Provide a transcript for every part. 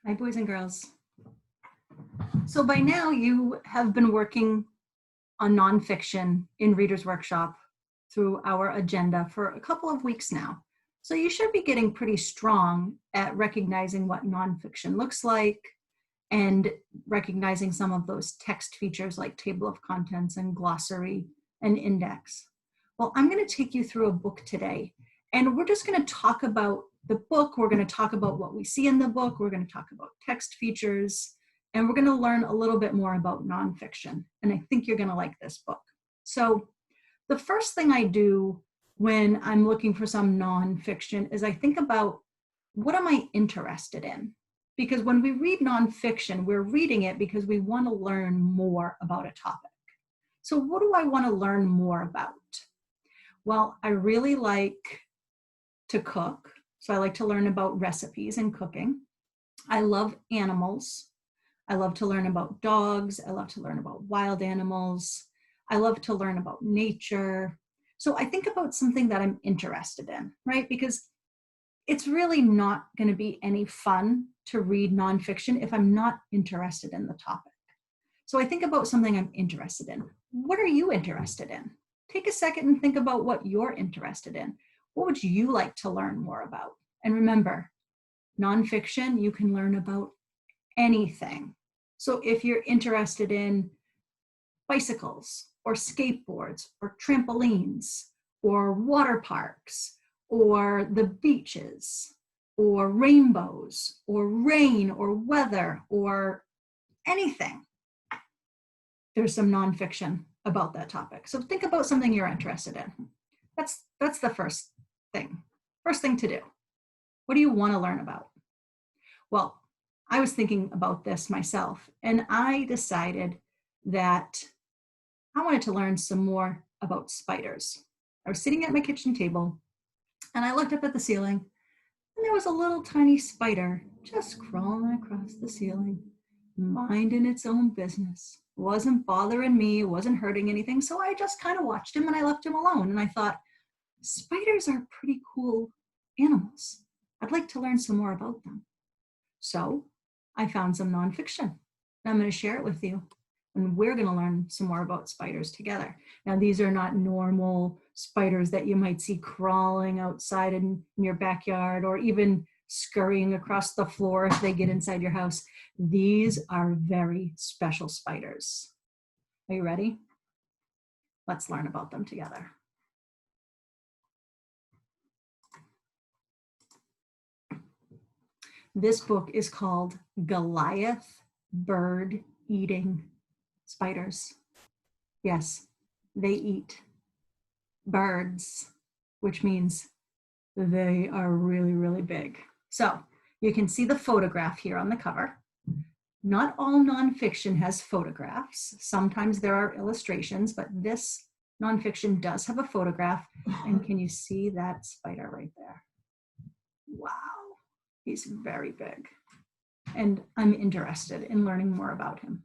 Hi, boys and girls. So by now you have been working on nonfiction in Reader's Workshop through our agenda for a couple of weeks now. So you should be getting pretty strong at recognizing what nonfiction looks like and recognizing some of those text features like table of contents and glossary and index. Well, I'm going to take you through a book today, and we're just going to talk about the book. We're going to talk about what we see in the book. We're going to talk about text features, and we're going to learn a little bit more about nonfiction. And I think you're going to like this book. So the first thing I do when I'm looking for some nonfiction is I think about, what am I interested in? Because when we read nonfiction, we're reading it because we want to learn more about a topic. So what do I want to learn more about? Well, I really like to cook. So I like to learn about recipes and cooking. I love animals. I love to learn about dogs. I love to learn about wild animals. I love to learn about nature. So I think about something that I'm interested in, right? Because it's really not going to be any fun to read nonfiction if I'm not interested in the topic. So I think about something I'm interested in. What are you interested in? Take a second and think about what you're interested in. What would you like to learn more about? And remember, nonfiction, you can learn about anything. So if you're interested in bicycles or skateboards or trampolines or water parks or the beaches or rainbows or rain or weather or anything, there's some nonfiction about that topic. So think about something you're interested in. That's the first thing to do. What do you want to learn about? Well, I was thinking about this myself, and I decided that I wanted to learn some more about spiders. I was sitting at my kitchen table, and I looked up at the ceiling, and there was a little tiny spider just crawling across the ceiling, minding its own business. It wasn't bothering me, it wasn't hurting anything, so I just kind of watched him and I left him alone. And I thought, spiders are pretty cool animals. I'd like to learn some more about them. So I found some nonfiction, and I'm going to share it with you. And we're going to learn some more about spiders together. Now, these are not normal spiders that you might see crawling outside in your backyard or even scurrying across the floor if they get inside your house. These are very special spiders. Are you ready? Let's learn about them together. This book is called Goliath Bird Eating Spiders. Yes, they eat birds, which means they are really, really big. So you can see the photograph here on the cover. Not all nonfiction has photographs. Sometimes there are illustrations, but this nonfiction does have a photograph. And can you see that spider right there? Wow, he's very big. And I'm interested in learning more about him.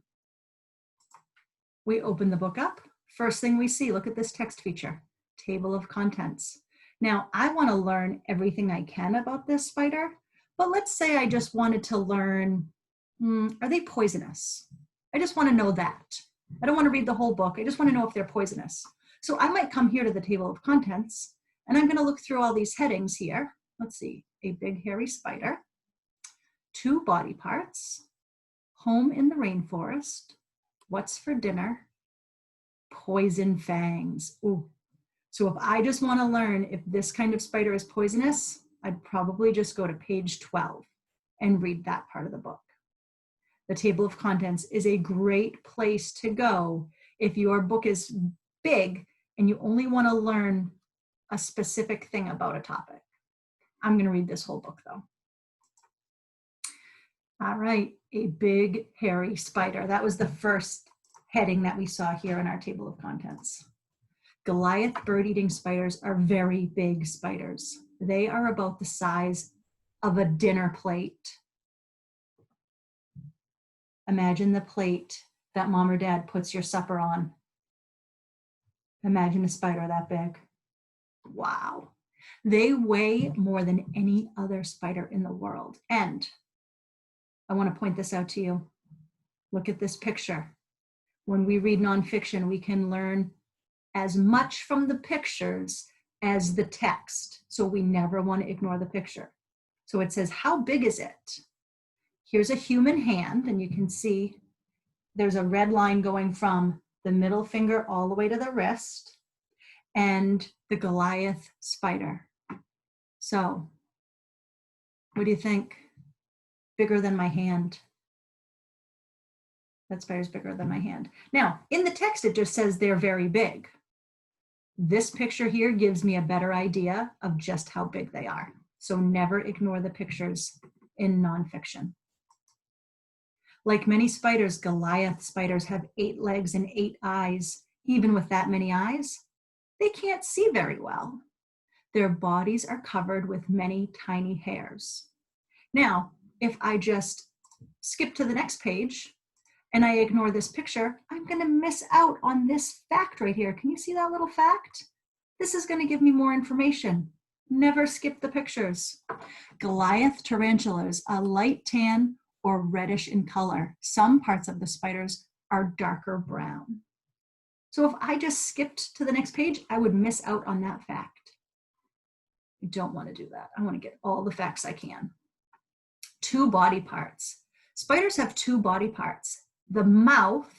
We open the book up. First thing we see, look at this text feature, table of contents. Now, I want to learn everything I can about this spider, but let's say I just wanted to learn, are they poisonous? I just want to know that. I don't want to read the whole book. I just want to know if they're poisonous. So I might come here to the table of contents, and I'm going to look through all these headings here. Let's see, a big hairy spider, 2 body parts, home in the rainforest, what's for dinner, poison fangs. Ooh. So if I just want to learn if this kind of spider is poisonous, I'd probably just go to page 12 and read that part of the book. The table of contents is a great place to go if your book is big and you only want to learn a specific thing about a topic. I'm going to read this whole book though. All right, a big hairy spider. That was the first heading that we saw here in our table of contents. Goliath bird-eating spiders are very big spiders. They are about the size of a dinner plate. Imagine the plate that mom or dad puts your supper on. Imagine a spider that big. Wow. They weigh more than any other spider in the world. And I want to point this out to you. Look at this picture. When we read nonfiction, we can learn as much from the pictures as the text. So we never want to ignore the picture. So it says, how big is it? Here's a human hand, and you can see there's a red line going from the middle finger all the way to the wrist, and the Goliath spider. So what do you think? Bigger than my hand. That spider's bigger than my hand. Now, in the text, it just says they're very big. This picture here gives me a better idea of just how big they are. So never ignore the pictures in nonfiction. Like many spiders, Goliath spiders have 8 legs and 8 eyes. Even with that many eyes, they can't see very well. Their bodies are covered with many tiny hairs. Now, if I just skip to the next page and I ignore this picture, I'm going to miss out on this fact right here. Can you see that little fact? This is going to give me more information. Never skip the pictures. Goliath tarantulas are light tan or reddish in color. Some parts of the spiders are darker brown. So if I just skipped to the next page, I would miss out on that fact. I don't want to do that. I want to get all the facts I can. 2 body parts. Spiders have 2 body parts. The mouth,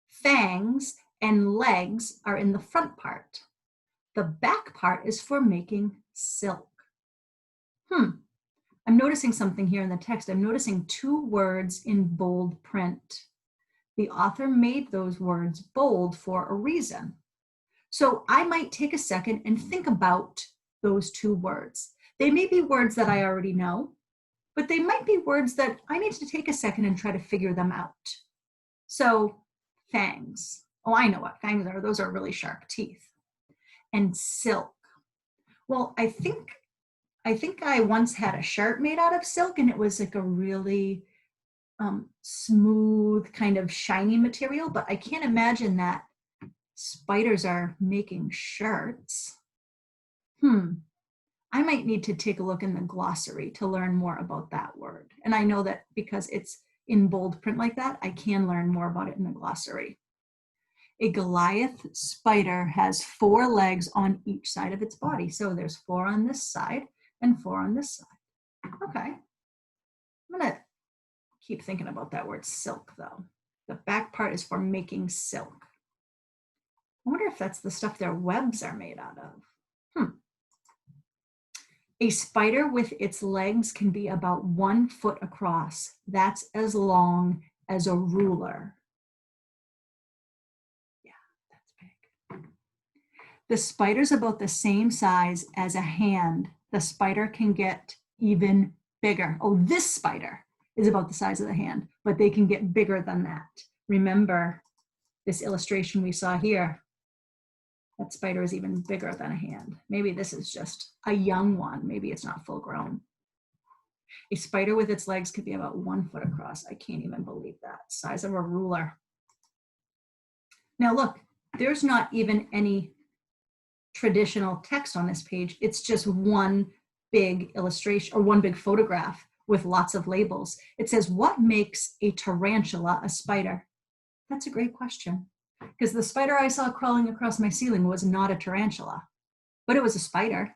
fangs, and legs are in the front part. The back part is for making silk. I'm noticing something here in the text. I'm noticing 2 words in bold print. The author made those words bold for a reason. So I might take a second and think about those 2 words. They may be words that I already know, but they might be words that I need to take a second and try to figure them out. So fangs. Oh, I know what fangs are. Those are really sharp teeth. And silk. Well, I think I once had a shirt made out of silk, and it was like a really smooth kind of shiny material, but I can't imagine that spiders are making shirts. I might need to take a look in the glossary to learn more about that word. And I know that because it's in bold print like that, I can learn more about it in the glossary. A Goliath spider has 4 legs on each side of its body. So there's 4 on this side and 4 on this side. Okay. I'm going to keep thinking about that word silk, though. The back part is for making silk. I wonder if that's the stuff their webs are made out of. A spider with its legs can be about 1 foot across. That's as long as a ruler. Yeah, that's big. The spider's about the same size as a hand. The spider can get even bigger. Oh, this spider is about the size of the hand, but they can get bigger than that. Remember this illustration we saw here. That spider is even bigger than a hand. Maybe this is just a young one. Maybe it's not full grown. A spider with its legs could be about 1 foot across. I can't even believe that. Size of a ruler. Now look, there's not even any traditional text on this page. It's just one big illustration or one big photograph with lots of labels. It says, what makes a tarantula a spider? That's a great question. Because the spider I saw crawling across my ceiling was not a tarantula, but it was a spider.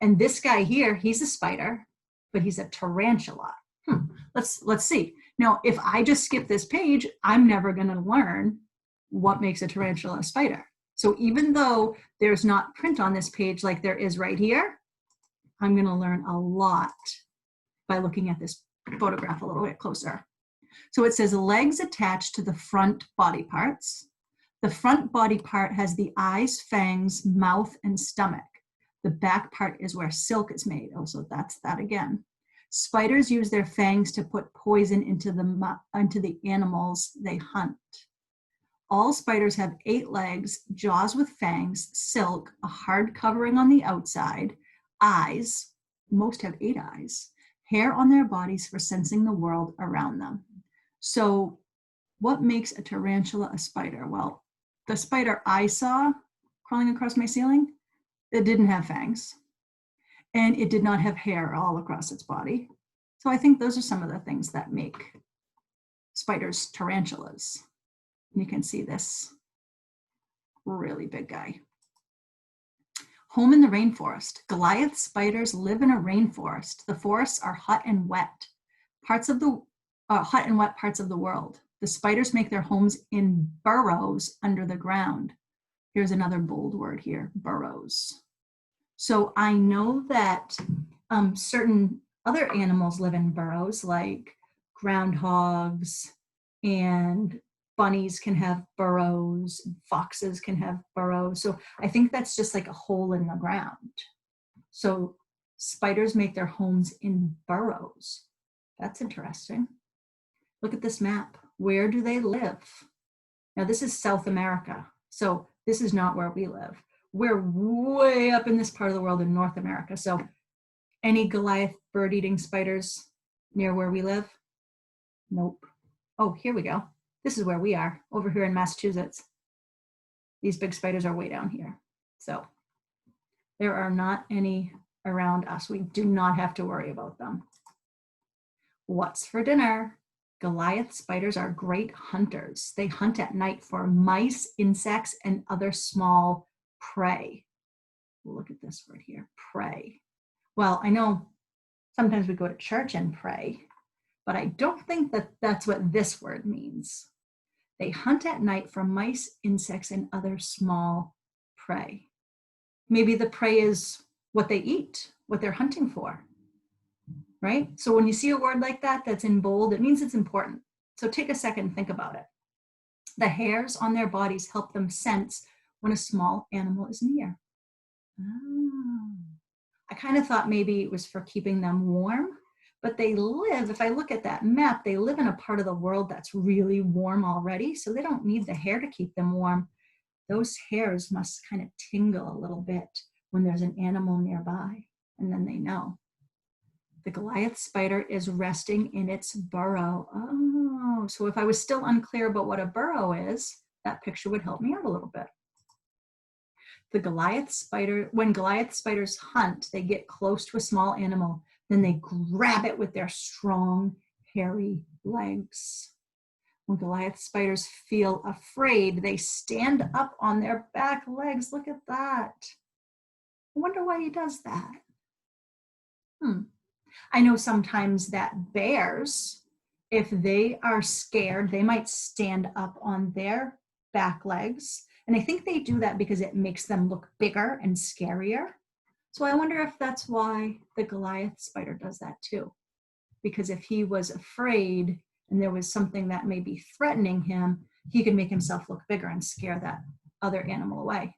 And this guy here, he's a spider, but he's a tarantula. Let's see. Now, if I just skip this page, I'm never going to learn what makes a tarantula a spider. So even though there's not print on this page like there is right here, I'm going to learn a lot by looking at this photograph a little bit closer. So it says legs attached to the front body parts. The front body part has the eyes, fangs, mouth, and stomach. The back part is where silk is made. Oh, so that's that again. Spiders use their fangs to put poison into the animals they hunt. All spiders have 8 legs, jaws with fangs, silk, a hard covering on the outside, eyes, most have 8 eyes, hair on their bodies for sensing the world around them. So what makes a tarantula a spider? Well, the spider I saw crawling across my ceiling, it didn't have fangs. And it did not have hair all across its body. So I think those are some of the things that make spiders tarantulas. And you can see this really big guy. Home in the rainforest. Goliath spiders live in a rainforest. The forests are hot and wet. Hot and wet parts of the world. The spiders make their homes in burrows under the ground. Here's another bold word here, burrows. So I know that certain other animals live in burrows, like groundhogs, and bunnies can have burrows, foxes can have burrows. So I think that's just like a hole in the ground. So spiders make their homes in burrows. That's interesting. Look at this map. Where do they live? Now this is South America. So this is not where we live. We're way up in this part of the world in North America. So any Goliath bird-eating spiders near where we live? Nope. Oh, here we go. This is where we are, over here in Massachusetts. These big spiders are way down here. So there are not any around us. We do not have to worry about them. What's for dinner? Goliath spiders are great hunters. They hunt at night for mice, insects, and other small prey. Look at this word here, prey. Well, I know sometimes we go to church and pray, but I don't think that that's what this word means. They hunt at night for mice, insects, and other small prey. Maybe the prey is what they eat, what they're hunting for, right? So when you see a word like that that's in bold, it means it's important. So take a second and think about it. The hairs on their bodies help them sense when a small animal is near. Oh. I kind of thought maybe it was for keeping them warm, but they live, if I look at that map, they live in a part of the world that's really warm already, so they don't need the hair to keep them warm. Those hairs must kind of tingle a little bit when there's an animal nearby, and then they know. The Goliath spider is resting in its burrow. Oh, so if I was still unclear about what a burrow is, that picture would help me out a little bit. The Goliath spider, when Goliath spiders hunt, they get close to a small animal, then they grab it with their strong, hairy legs. When Goliath spiders feel afraid, they stand up on their back legs. Look at that. I wonder why he does that. I know sometimes that bears, if they are scared, they might stand up on their back legs. And I think they do that because it makes them look bigger and scarier. So I wonder if that's why the Goliath spider does that too. Because if he was afraid and there was something that may be threatening him, he could make himself look bigger and scare that other animal away.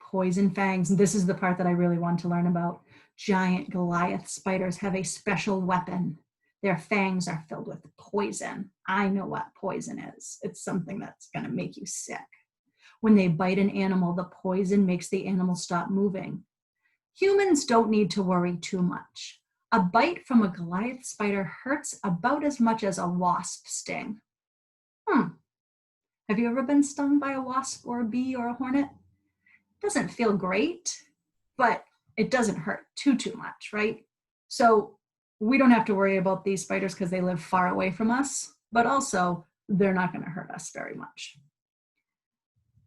Poison fangs. And this is the part that I really want to learn about. Giant Goliath spiders have a special weapon. Their fangs are filled with poison. I know what poison is. It's something that's going to make you sick. When they bite an animal, the poison makes the animal stop moving. Humans don't need to worry too much. A bite from a Goliath spider hurts about as much as a wasp sting. Have you ever been stung by a wasp or a bee or a hornet? It doesn't feel great, but it doesn't hurt too much, right? So we don't have to worry about these spiders because they live far away from us, but also they're not going to hurt us very much.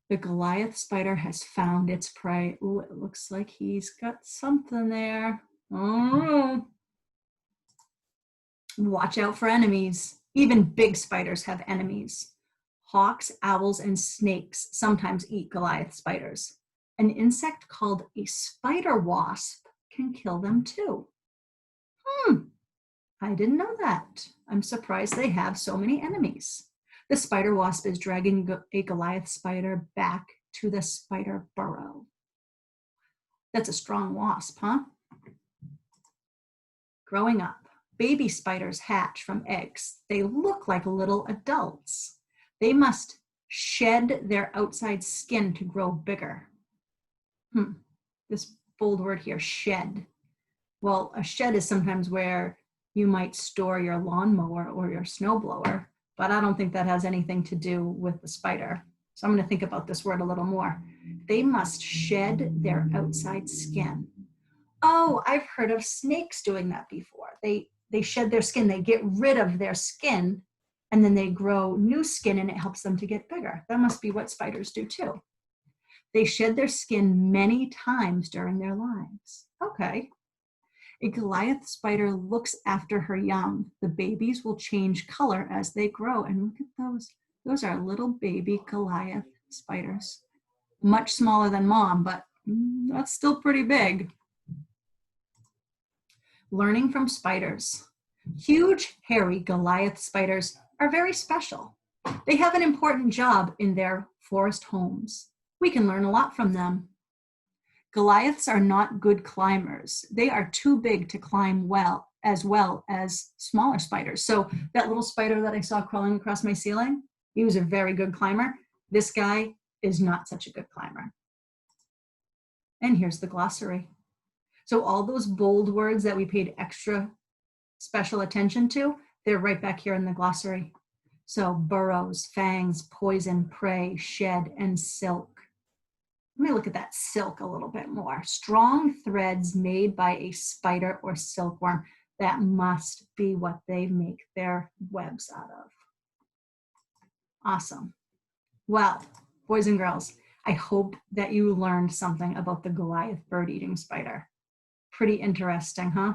The Goliath spider has found its prey. Ooh, it looks like he's got something there. Oh. Watch out for enemies. Even big spiders have enemies. Hawks, owls, and snakes sometimes eat Goliath spiders. An insect called a spider wasp can kill them too. I didn't know that. I'm surprised they have so many enemies. The spider wasp is dragging a Goliath spider back to the spider burrow. That's a strong wasp, huh? Growing up, baby spiders hatch from eggs. They look like little adults. They must shed their outside skin to grow bigger. This bold word here, shed. Well, a shed is sometimes where you might store your lawnmower or your snowblower, but I don't think that has anything to do with the spider. So I'm going to think about this word a little more. They must shed their outside skin. Oh, I've heard of snakes doing that before. They shed their skin, they get rid of their skin, and then they grow new skin and it helps them to get bigger. That must be what spiders do too. They shed their skin many times during their lives. Okay. A Goliath spider looks after her young. The babies will change color as they grow. And look at those. Those are little baby Goliath spiders. Much smaller than mom, but that's still pretty big. Learning from spiders. Huge, hairy Goliath spiders are very special. They have an important job in their forest homes. We can learn a lot from them. Goliaths are not good climbers. They are too big to climb well as smaller spiders. So that little spider that I saw crawling across my ceiling, he was a very good climber. This guy is not such a good climber. And here's the glossary. So all those bold words that we paid extra special attention to, they're right back here in the glossary. So burrows, fangs, poison, prey, shed, and silk. Let me look at that silk a little bit more. Strong threads made by a spider or silkworm. That must be what they make their webs out of. Awesome. Well, boys and girls, I hope that you learned something about the Goliath bird-eating spider. Pretty interesting, huh?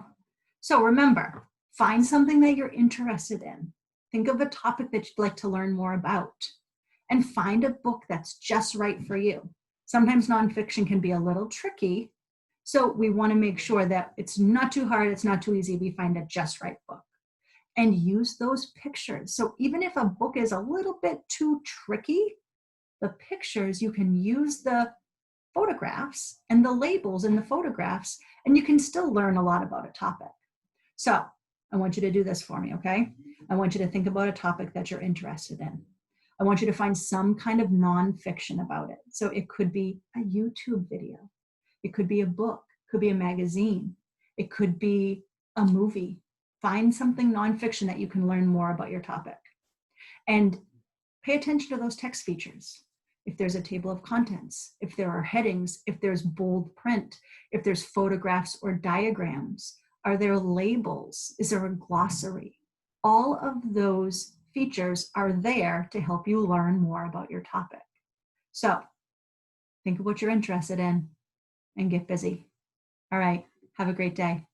So remember, find something that you're interested in. Think of a topic that you'd like to learn more about. And find a book that's just right for you. Sometimes nonfiction can be a little tricky, so we want to make sure that it's not too hard, it's not too easy, we find a just right book. And use those pictures. So even if a book is a little bit too tricky, the pictures, you can use the photographs and the labels in the photographs, and you can still learn a lot about a topic. So I want you to do this for me, okay? I want you to think about a topic that you're interested in. I want you to find some kind of nonfiction about it. So it could be a YouTube video. It could be a book, it could be a magazine. It could be a movie. Find something nonfiction that you can learn more about your topic. And pay attention to those text features. If there's a table of contents, if there are headings, if there's bold print, if there's photographs or diagrams, are there labels? Is there a glossary? All of those features are there to help you learn more about your topic. So think of what you're interested in and get busy. All right, have a great day.